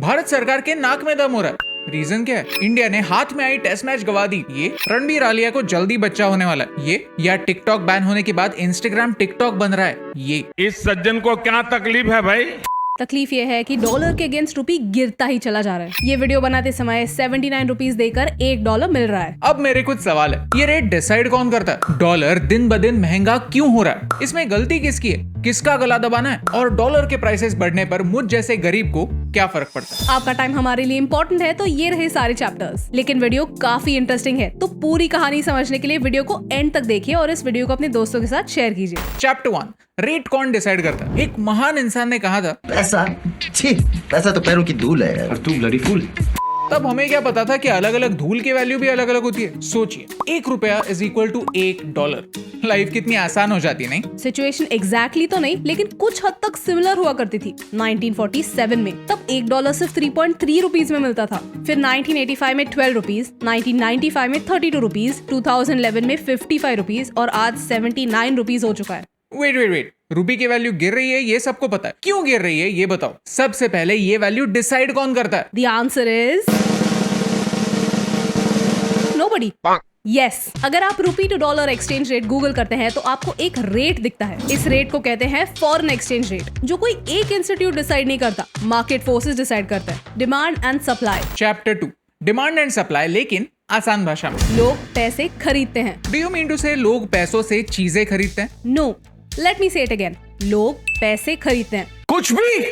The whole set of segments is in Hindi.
भारत सरकार के नाक में दम हो रहा है। रीजन क्या है? इंडिया ने हाथ में आई टेस्ट मैच गवा दी, ये रणबीर आलिया को जल्दी बच्चा होने वाला है, ये या टिकटॉक बैन होने के बाद इंस्टाग्राम टिकटॉक बन रहा है, ये। इस सज्जन को क्या तकलीफ है भाई? तकलीफ ये है कि डॉलर के अगेंस्ट रुपी गिरता ही चला जा रहा है। ये वीडियो बनाते समय 79 रुपीज देकर $1 मिल रहा है। अब मेरे कुछ सवाल है, ये रेट डिसाइड कौन करता है? डॉलर दिन ब दिन महंगा क्यों हो रहा है? इसमें गलती किसकी है? किसका गला दबाना है? और डॉलर के प्राइसेस बढ़ने पर मुझ जैसे गरीब को क्या फर्क पड़ता है? आपका टाइम हमारे लिए इम्पोर्टेंट है, तो ये रहे सारे चैप्टर्स। लेकिन वीडियो काफी इंटरेस्टिंग है, तो पूरी कहानी समझने के लिए वीडियो को एंड तक देखिए और इस वीडियो को अपने दोस्तों के साथ शेयर कीजिए। चैप्टर 1, रेट कौन डिसाइड करता है? एक महान इंसान ने कहा था, पैसा तो पैरों की धूल है यार। तू ब्लडी फूल। तब हमें क्या पता था कि अलग अलग धूल की वैल्यू भी अलग अलग होती है। सोचिए, $1 इज इक्वल टू $1। लाइफ कितनी आसान हो जाती है, नहीं? सिचुएशन एग्जैक्टली तो नहीं, लेकिन कुछ हद तक सिमिलर हुआ करती थी। 1947 में तब $1 सिर्फ 3.3 रुपीज में मिलता था। फिर 1985 में 12 रुपीज, 1995 में 32 रुपीज, 2011 में 55 रुपीज और आज 79 रुपीज हो चुका है। वेट, रुपी की वैल्यू गिर रही है, ये सबको पता है। क्यों गिर रही है ये बताओ। सबसे पहले ये वैल्यू डिसाइड कौन करता है? The answer is nobody. Yes अगर आप rupee to dollar exchange rate Google करते हैं तो आपको एक रेट दिखता है। इस रेट को कहते हैं फॉरेन एक्सचेंज रेट, जो कोई एक इंस्टीट्यूट डिसाइड नहीं करता, मार्केट फोर्सेस डिसाइड करता है। Demand and supply. Chapter 2, demand and supply, लेकिन आसान भाषा में। लोग पैसे खरीदते हैं। डू यू मीन टू से लोग पैसों से चीजें खरीदते हैं? नो, लेट मी से इट अगेन। लोग पैसे खरीदते हैं। कुछ भी।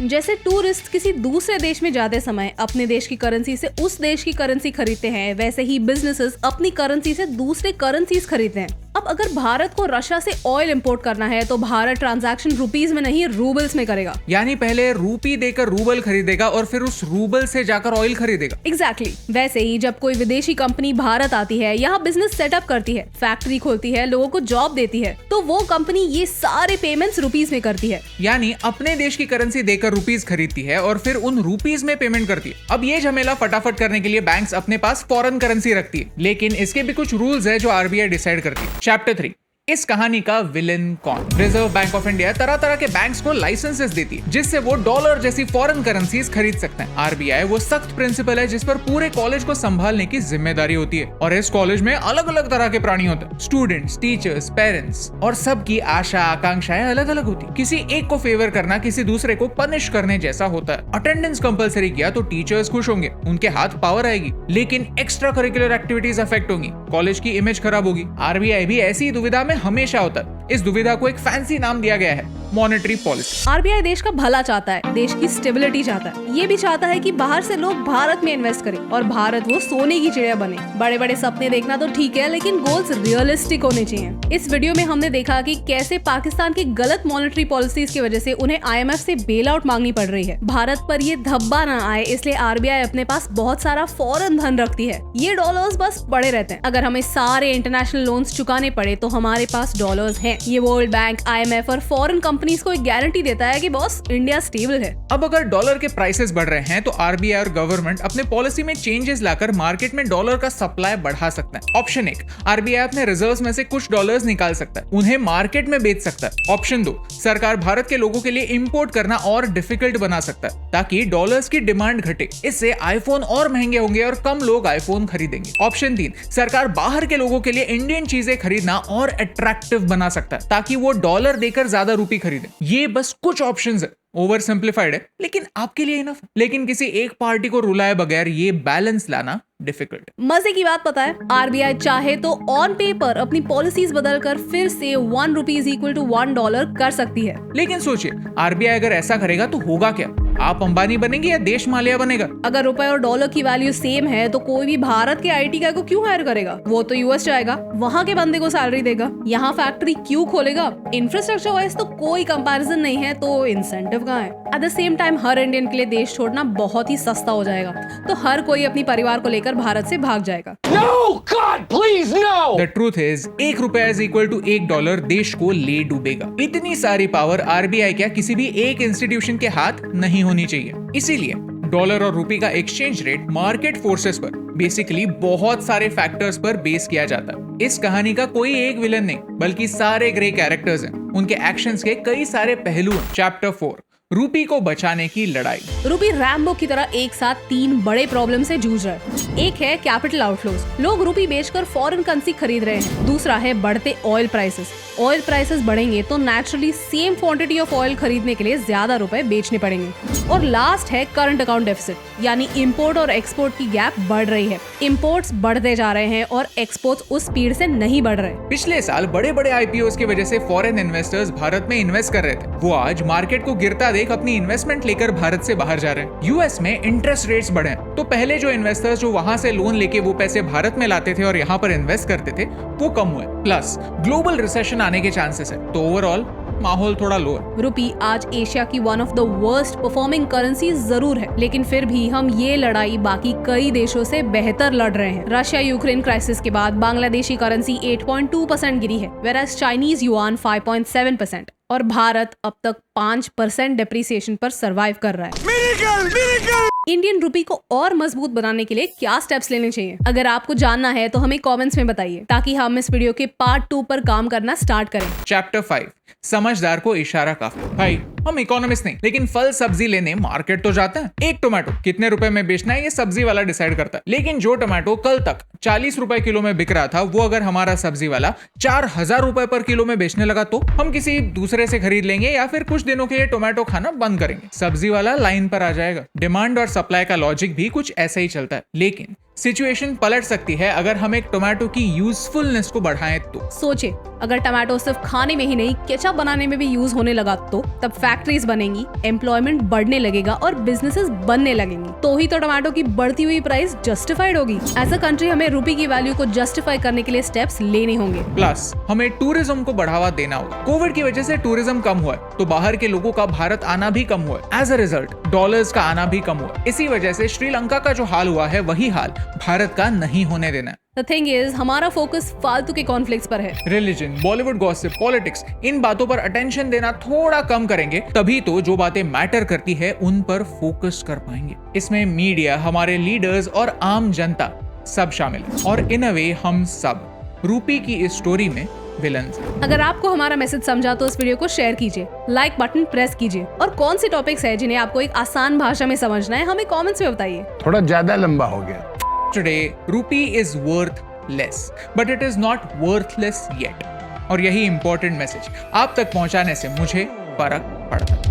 जैसे टूरिस्ट किसी दूसरे देश में जाते समय अपने देश की करेंसी से उस देश की करेंसी खरीदते हैं, वैसे ही बिजनेसेस अपनी करेंसी से दूसरे करेंसीज खरीदते हैं। अब अगर भारत को रशिया से ऑयल इंपोर्ट करना है तो भारत ट्रांजैक्शन रुपीज में नहीं रूबल्स में करेगा। यानी पहले रूपी देकर रूबल खरीदेगा और फिर उस रूबल से जाकर ऑयल खरीदेगा। एग्जैक्टली। वैसे ही जब कोई विदेशी कंपनी भारत आती है, यहाँ बिजनेस सेटअप करती है, फैक्ट्री खोलती है, लोगों को जॉब देती है, तो वो कंपनी ये सारे पेमेंट्स रुपीज में करती है। यानी अपने देश की करेंसी देकर रुपीज खरीदती है और फिर उन रुपीज में पेमेंट करती है। अब ये झमेला फटाफट करने के लिए बैंक्स अपने पास फॉरेन करेंसी रखती है, लेकिन इसके भी कुछ रूल्स है जो आरबीआई डिसाइड करती है। चैप्टर 3, इस कहानी का विलेन कौन? रिजर्व बैंक ऑफ इंडिया तरह तरह के बैंक्स को लाइसेंसेस देती है जिससे वो डॉलर जैसी फॉरेन करेंसीज खरीद सकते हैं। आरबीआई वो सख्त प्रिंसिपल है जिस पर पूरे कॉलेज को संभालने की जिम्मेदारी होती है और इस कॉलेज में अलग अलग तरह के प्राणी होते हैं, स्टूडेंट्स, टीचर्स, पेरेंट्स, और सबकी आशा आकांक्षाएं अलग अलग होती है। किसी एक को फेवर करना किसी दूसरे को पनिश करने जैसा होता है। अटेंडेंस कंपलसरी किया तो टीचर्स खुश होंगे, उनके हाथ पावर आएगी, लेकिन एक्स्ट्रा करिकुलर एक्टिविटीज अफेक्ट होंगी, कॉलेज की इमेज खराब होगी। आरबीआई भी ऐसी दुविधा में हमेशा होता है। इस दुविधा को एक फैंसी नाम दिया गया है, मॉनेटरी पॉलिसी। आरबीआई देश का भला चाहता है, देश की स्टेबिलिटी चाहता है। ये भी चाहता है कि बाहर से लोग भारत में इन्वेस्ट करें और भारत वो सोने की चिड़िया बने। बड़े बड़े सपने देखना तो ठीक है, लेकिन गोल्स रियलिस्टिक होने चाहिए। इस वीडियो में हमने देखा कि कैसे पाकिस्तान की गलत मॉनेटरी पॉलिसीज की वजह से उन्हें IMF से बेल आउट मांगनी पड़ रही है। भारत पर ये धब्बा न आए इसलिए आरबीआई अपने पास बहुत सारा फॉरेन धन रखती है। ये डॉलर्स बस पड़े रहते हैं। अगर हमें सारे इंटरनेशनल लोन्स चुकाने पड़े तो हमारे पास डॉलर्स हैं। ये वर्ल्ड बैंक, IMF और फॉरेन कंपनीज को एक गारंटी देता है कि बॉस इंडिया स्टेबल है। अब अगर डॉलर के प्राइसेस बढ़ रहे हैं तो आरबीआई और गवर्नमेंट अपने पॉलिसी में चेंजेस लाकर मार्केट में डॉलर का सप्लाई बढ़ा सकता है। ऑप्शन 1, आरबीआई अपने रिजर्व्स में से कुछ डॉलर्स निकाल सकता है, उन्हें मार्केट में बेच सकता है। ऑप्शन 2, सरकार भारत के लोगों के लिए इंपोर्ट करना और डिफिकल्ट बना सकता है ताकि डॉलर्स की डिमांड घटे। इससे आईफोन और महंगे होंगे और कम लोग आईफोन खरीदेंगे। ऑप्शन 3, सरकार बाहर के लोगों के लिए इंडियन चीजें खरीदना और अट्रैक्टिव बना सकता है ताकि वो डॉलर देकर ज्यादा रुपी खरीदे। ये बस कुछ ऑप्शंस है, ओवर सिंप्लीफाइड है, लेकिन आपके लिए इनफ। लेकिन किसी एक पार्टी को रुलाए बगैर ये बैलेंस लाना डिफिकल्ट। मजे की बात पता है, आरबीआई चाहे तो ऑन पेपर अपनी पॉलिसीज बदलकर फिर से ₹1 इक्वल टू $1 कर सकती है। लेकिन सोचिए, आरबीआई अगर ऐसा करेगा तो होगा क्या? आप अंबानी बनेंगे या देश मालिया बनेगा? अगर रुपए और डॉलर की वैल्यू सेम है तो कोई भी भारत के आईटी गाय को क्यों हायर करेगा? वो तो यूएस जाएगा, वहाँ के बंदे को सैलरी देगा, यहाँ फैक्ट्री क्यों खोलेगा? इंफ्रास्ट्रक्चर वाइज तो कोई कंपैरिजन नहीं है, तो इंसेंटिव कहाँ है? At the same time her Indian के लिए देश छोड़ना बहुत ही सस्ता हो जाएगा, तो हर कोई अपनी परिवार को लेकर भारत से भाग जाएगा। No, God, please, no! The truth is, $1 is equal to $1 देश को ले डूबेगा। इतनी सारी पावर आरबीआई क्या किसी भी एक इंस्टीट्यूशन के हाथ नहीं होनी चाहिए। इसीलिए डॉलर और रुपए का एक्सचेंज रेट मार्केट फोर्सेस पर, बेसिकली बहुत सारे फैक्टर्स पर बेस किया जाता है। इस कहानी का कोई एक विलन नहीं, बल्कि सारे ग्रे कैरेक्टर्स हैं, उनके एक्शंस के कई सारे पहलू हैं। चैप्टर 4, रूपी को बचाने की लड़ाई। रूपी रैम्बो की तरह एक साथ 3 बड़े प्रॉब्लम से जूझ रहा है। एक है कैपिटल आउटफ्लोज, लोग रूपी बेचकर फॉरेन करेंसी खरीद रहे हैं। दूसरा है बढ़ते ऑयल प्राइसेस, ऑयल प्राइसेस बढ़ेंगे तो naturally same quantity of oil खरीदने के लिए ज्यादा रुपए बेचने पड़ेंगे। और लास्ट है करंट अकाउंट डेफिसिट, यानी इंपोर्ट और एक्सपोर्ट की गैप बढ़ रही है। इंपोर्ट्स बढ़ते जा रहे हैं और एक्सपोर्ट्स उस स्पीड से नहीं बढ़ रहे। पिछले साल बड़े बड़े आईपीओ की वजह से फॉरेन इन्वेस्टर्स भारत में इन्वेस्ट कर रहे थे, वो आज मार्केट को गिरता देख अपनी इन्वेस्टमेंट लेकर भारत से बाहर जा रहे हैं। यूएस में इंटरेस्ट रेट्स बढ़े हैं, तो पहले जो इन्वेस्टर्स जो वहां से लोन लेके वो पैसे भारत में लाते थे और यहाँ पर इन्वेस्ट करते थे वो कम हुए। प्लस ग्लोबल रिसेशन आने के चांसेस है, तो ओवरऑल माहौल थोड़ा लो है। रूपी आज एशिया की one of the worst performing currency जरूर है, लेकिन फिर भी हम ये लड़ाई बाकी कई देशों से बेहतर लड़ रहे हैं। रशिया यूक्रेन क्राइसिस के बाद बांग्लादेशी करेंसी 8.2% गिरी है, वेराज चाइनीज युआन 5.7% और भारत अब तक 5% डेप्रिसिएशन पर सरवाइव कर रहा है। मिरेकल! इंडियन रूपी को और मजबूत बनाने के लिए क्या स्टेप्स लेने चाहिए? अगर आपको जानना है तो हमें कमेंट्स में बताइए, ताकि हम इस वीडियो के पार्ट 2 पर काम करना स्टार्ट करें। चैप्टर 5, समझदार को इशारा काफी। भाई हम इकोनॉमिस्ट नहीं, लेकिन फल सब्जी लेने मार्केट तो जाते हैं। एक टोमेटो कितने रुपए में बेचना है ये सब्जी वाला डिसाइड करता है, लेकिन जो टोमेटो कल तक 40 रुपए किलो में बिक रहा था वो अगर हमारा सब्जी वाला 4000 रुपए पर किलो में बेचने लगा तो हम किसी दूसरे से खरीद लेंगे या फिर कुछ दिनों के लिए टोमेटो खाना बंद करेंगे। सब्जी वाला लाइन पर आ जाएगा। डिमांड और सप्लाई का लॉजिक भी कुछ ऐसा ही चलता है, लेकिन सिचुएशन पलट सकती है अगर हम एक टोमेटो की यूजफुलनेस को बढ़ाएं तो। सोचे, अगर टमाटो सिर्फ खाने में ही नहीं केचप बनाने में भी यूज होने लगा तो तब फैक्ट्रीज बनेंगी, एम्प्लॉयमेंट बढ़ने लगेगा और बिजनेसेस बनने लगेंगे, तो ही तो टमाटो की बढ़ती हुई प्राइस जस्टिफाइड होगी। एज अ कंट्री हमें रूपी की वैल्यू को जस्टिफाई करने के लिए स्टेप्स लेने होंगे। प्लस हमें टूरिज्म को बढ़ावा देना होगा। कोविड की वजह से टूरिज्म कम हुआ है, तो बाहर के लोगों का भारत आना भी कम हुआ है। एज अ रिजल्ट डॉलर्स का आना भी कम हुआ है। इसी वजह से श्रीलंका का जो हाल हुआ है वही हाल भारत का नहीं होने देना। The thing is, हमारा फोकस फालतू के कॉन्फ्लिक्ट्स पर है। रिलीजन, बॉलीवुड गॉसिप, पॉलिटिक्स, इन बातों पर अटेंशन देना थोड़ा कम करेंगे, तभी तो जो बातें मैटर करती है उन पर फोकस कर पाएंगे। इसमें मीडिया, हमारे लीडर्स और आम जनता सब शामिल है, और इन अ वे हम सब रूपी की इस स्टोरी में विलन्स। अगर आपको हमारा मैसेज समझा तो इस वीडियो को शेयर कीजिए, लाइक बटन प्रेस कीजिए, और कौन सी टॉपिक्स है जिन्हें आपको एक आसान भाषा में समझना है हमें कमेंट्स में बताइए। थोड़ा ज्यादा लंबा हो गया। Today, rupee is worth less, but it is not worthless yet. और यही इंपॉर्टेंट मैसेज आप तक पहुंचाने से मुझे फर्क पड़ता है।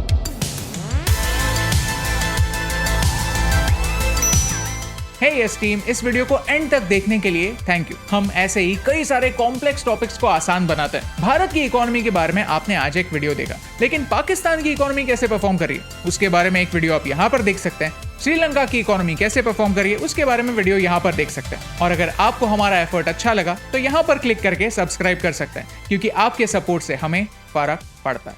हे यस टीम, इस वीडियो को एंड तक देखने के लिए थैंक यू। हम ऐसे ही कई सारे कॉम्प्लेक्स टॉपिक्स को आसान बनाते हैं। भारत की इकोनॉमी के बारे में आपने आज एक वीडियो देखा, लेकिन पाकिस्तान की इकोनॉमी कैसे परफॉर्म कर रही है उसके बारे में एक वीडियो आप यहाँ पर देख सकते हैं। श्रीलंका की इकोनॉमी कैसे परफॉर्म कर रही है उसके बारे में वीडियो यहाँ पर देख सकते हैं। और अगर आपको हमारा एफर्ट अच्छा लगा तो यहाँ पर क्लिक करके सब्सक्राइब कर सकते हैं, क्योंकि आपके सपोर्ट से हमें फर्क पड़ता है।